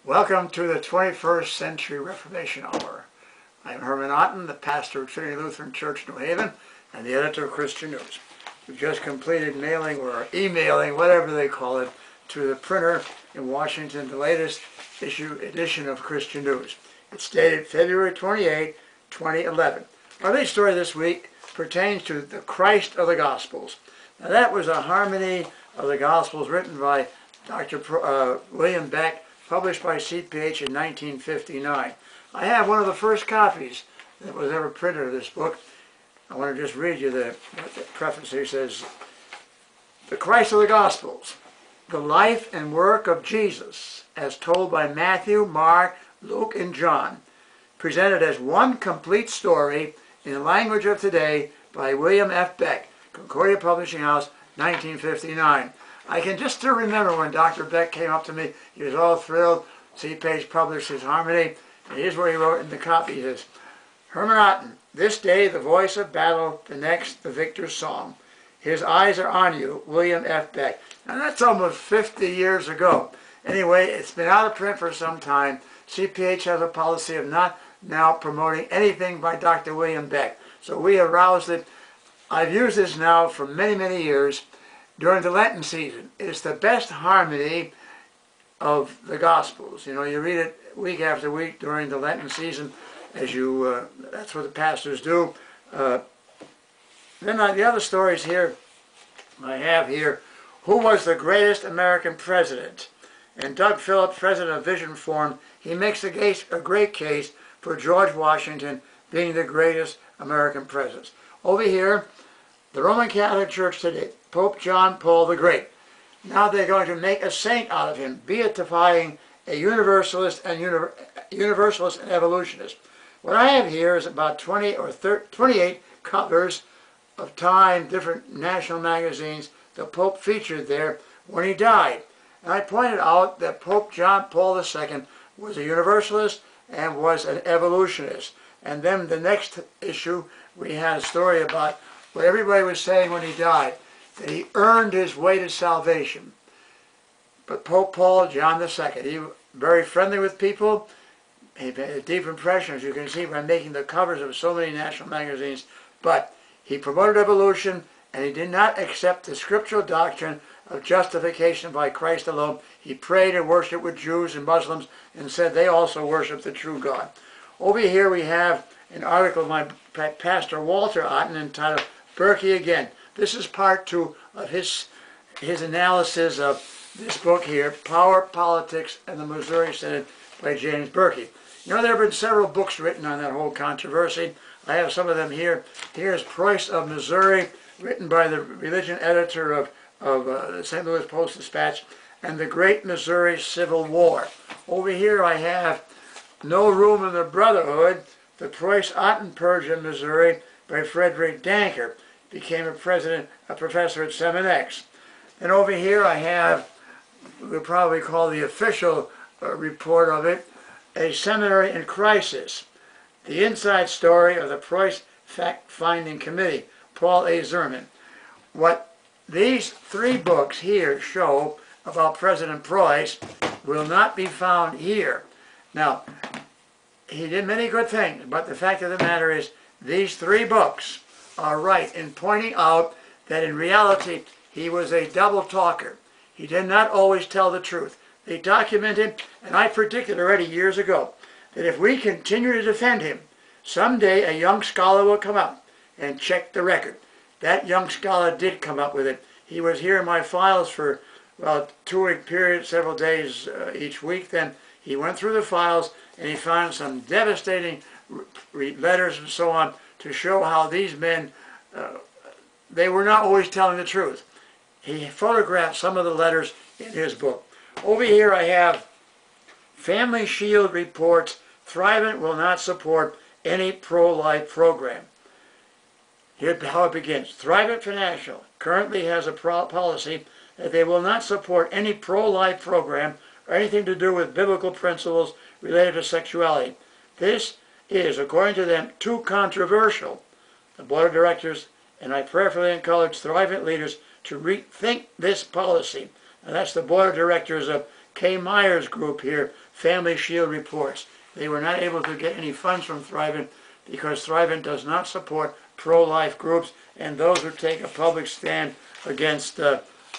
Welcome to the 21st Century Reformation Hour. I'm Herman Otten, the pastor of Trinity Lutheran Church, New Haven, and the editor of Christian News. We've just completed mailing or emailing, whatever they call it, to the printer in Washington, the latest edition of Christian News. It's dated February 28, 2011. Our lead story this week pertains to the Christ of the Gospels. Now that was a harmony of the Gospels written by Dr. William Beck, published by CPH in 1959. I have one of the first copies that was ever printed of this book. I want to just read you the preface here. It says, "The Christ of the Gospels, the life and work of Jesus, as told by Matthew, Mark, Luke, and John, presented as one complete story in the language of today by William F. Beck, Concordia Publishing House, 1959. I can just still remember when Dr. Beck came up to me. He was all thrilled. CPH published his harmony. And here's what he wrote in the copy. He says, "Herman Otten, this day the voice of battle, the next the victor's song. His eyes are on you, William F. Beck." Now that's almost 50 years ago. Anyway, it's been out of print for some time. CPH has a policy of not now promoting anything by Dr. William Beck. So we have roused it. I've used this now for many, many years. During the Lenten season, it's the best harmony of the Gospels. You know, you read it week after week during the Lenten season, as you, that's what the pastors do. Then the other stories here, I have here, who was the greatest American president? And Doug Phillips, president of Vision Forum, he makes a great case for George Washington being the greatest American president. Over here, the Roman Catholic Church today, Pope John Paul the Great. Now they're going to make a saint out of him, beatifying a universalist and evolutionist. What I have here is about 28 covers of Time, different national magazines, the Pope featured there when he died. And I pointed out that Pope John Paul II was a universalist and was an evolutionist. And then the next issue, we had a story about what everybody was saying when he died, that he earned his way to salvation. But Pope Paul, John II, he was very friendly with people. He made a deep impression, as you can see, by making the covers of so many national magazines. But he promoted evolution, and he did not accept the scriptural doctrine of justification by Christ alone. He prayed and worshiped with Jews and Muslims and said they also worship the true God. Over here we have an article of my pastor Walter Otten entitled Berkey Again. This is part 2 of his analysis of this book here, Power, Politics, and the Missouri Synod by James Berkey. You know, there have been several books written on that whole controversy. I have some of them here. Here's Preuss of Missouri, written by the religion editor of the St. Louis Post-Dispatch, and the Great Missouri Civil War. Over here I have No Room in the Brotherhood, the Preuss-Otten Purge in Missouri by Frederick Danker. Became a professor at Seminex. And over here I have, we'll probably call the official report of it, A Seminary in Crisis. The inside story of the Preuss Fact-Finding Committee, Paul A. Zerman. What these 3 books here show about President Preuss will not be found here. Now, he did many good things, but the fact of the matter is these 3 books are right in pointing out that in reality he was a double talker. He did not always tell the truth. They documented, and I predicted already years ago, that if we continue to defend him, someday a young scholar will come out and check the record. That young scholar did come up with it. He was here in my files for about a 2-week period, several days each week. Then he went through the files and he found some devastating letters and so on to show how these men, they were not always telling the truth. He photographed some of the letters in his book. Over here I have Family Shield reports Thrivent will not support any pro-life program. Here's how it begins. Thrivent Financial currently has a policy that they will not support any pro-life program or anything to do with biblical principles related to sexuality. This is, according to them, too controversial. The board of directors, and I prayerfully encourage Thrivent leaders to rethink this policy. And that's the board of directors of Kay Myers Group here, Family Shield reports. They were not able to get any funds from Thrivent because Thrivent does not support pro-life groups and those who take a public stand against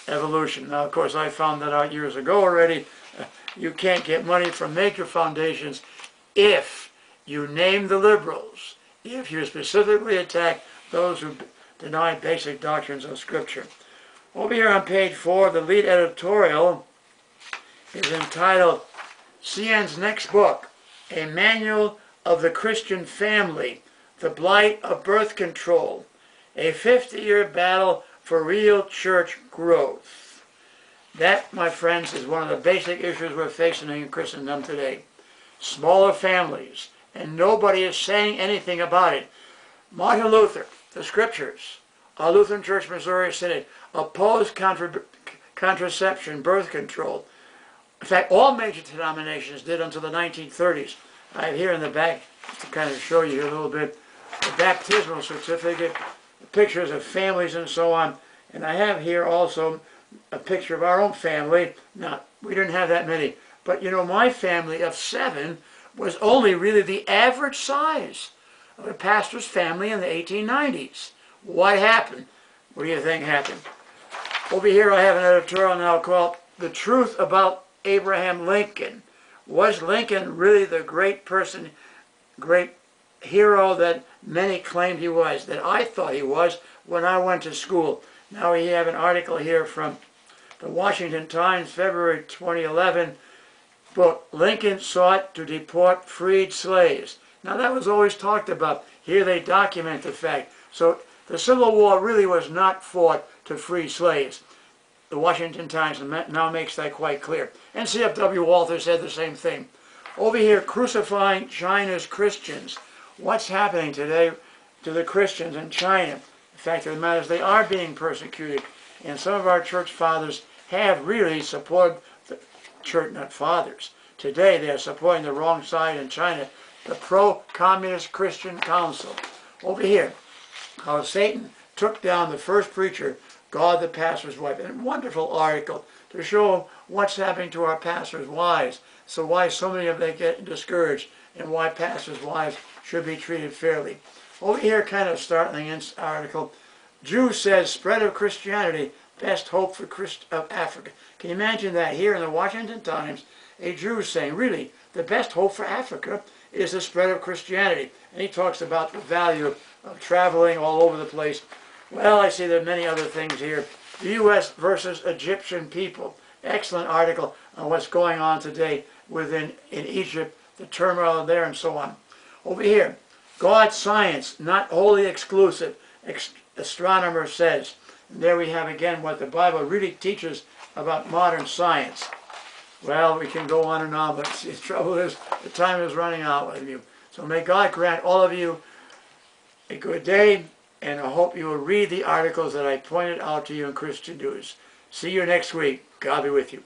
evolution. Now, of course, I found that out years ago already. You can't get money from major foundations if you name the liberals, if you specifically attack those who deny basic doctrines of Scripture. Over here on page 4, the lead editorial is entitled CN's next book, A Manual of the Christian Family, The Blight of Birth Control, a 50-year battle for real church growth. That, my friends, is one of the basic issues we're facing in Christendom today. Smaller families, and nobody is saying anything about it. Martin Luther, the Scriptures, our Lutheran Church Missouri Synod, opposed contraception, birth control. In fact, all major denominations did until the 1930s. I have here in the back, just to kind of show you a little bit, the baptismal certificate, pictures of families and so on. And I have here also a picture of our own family. Now, we didn't have that many. But, you know, my family of 7 was only really the average size of a pastor's family in the 1890s. What happened? What do you think happened? Over here I have an editorial now called The Truth About Abraham Lincoln. Was Lincoln really the great person, great hero that many claimed he was, that I thought he was when I went to school? Now we have an article here from the Washington Times, February 2011, book, Lincoln Sought to Deport Freed Slaves. Now that was always talked about. Here they document the fact. So the Civil War really was not fought to free slaves. The Washington Times now makes that quite clear. And C.F.W. Walther said the same thing. Over here, crucifying China's Christians. What's happening today to the Christians in China? The fact of the matter is they are being persecuted. And some of our church fathers have really supported the church, not fathers. Today they are supporting the wrong side in China, the pro-communist Christian Council. Over here, how Satan took down the first preacher, God the pastor's wife. A wonderful article to show what's happening to our pastors' wives. So why so many of them get discouraged and why pastors' wives should be treated fairly. Over here, kind of startling article, Jew says spread of Christianity, best hope for of Africa. Can you imagine that here in the Washington Times, a Jew saying, really, the best hope for Africa is the spread of Christianity. And he talks about the value of traveling all over the place. Well, I see there are many other things here. The U.S. versus Egyptian people. Excellent article on what's going on today in Egypt, the turmoil there and so on. Over here, God science, not wholly exclusive, astronomer says. And there we have again what the Bible really teaches about modern science. Well, we can go on and on, but the trouble is the time is running out with you. So may God grant all of you a good day, and I hope you will read the articles that I pointed out to you in Christian News. See you next week. God be with you.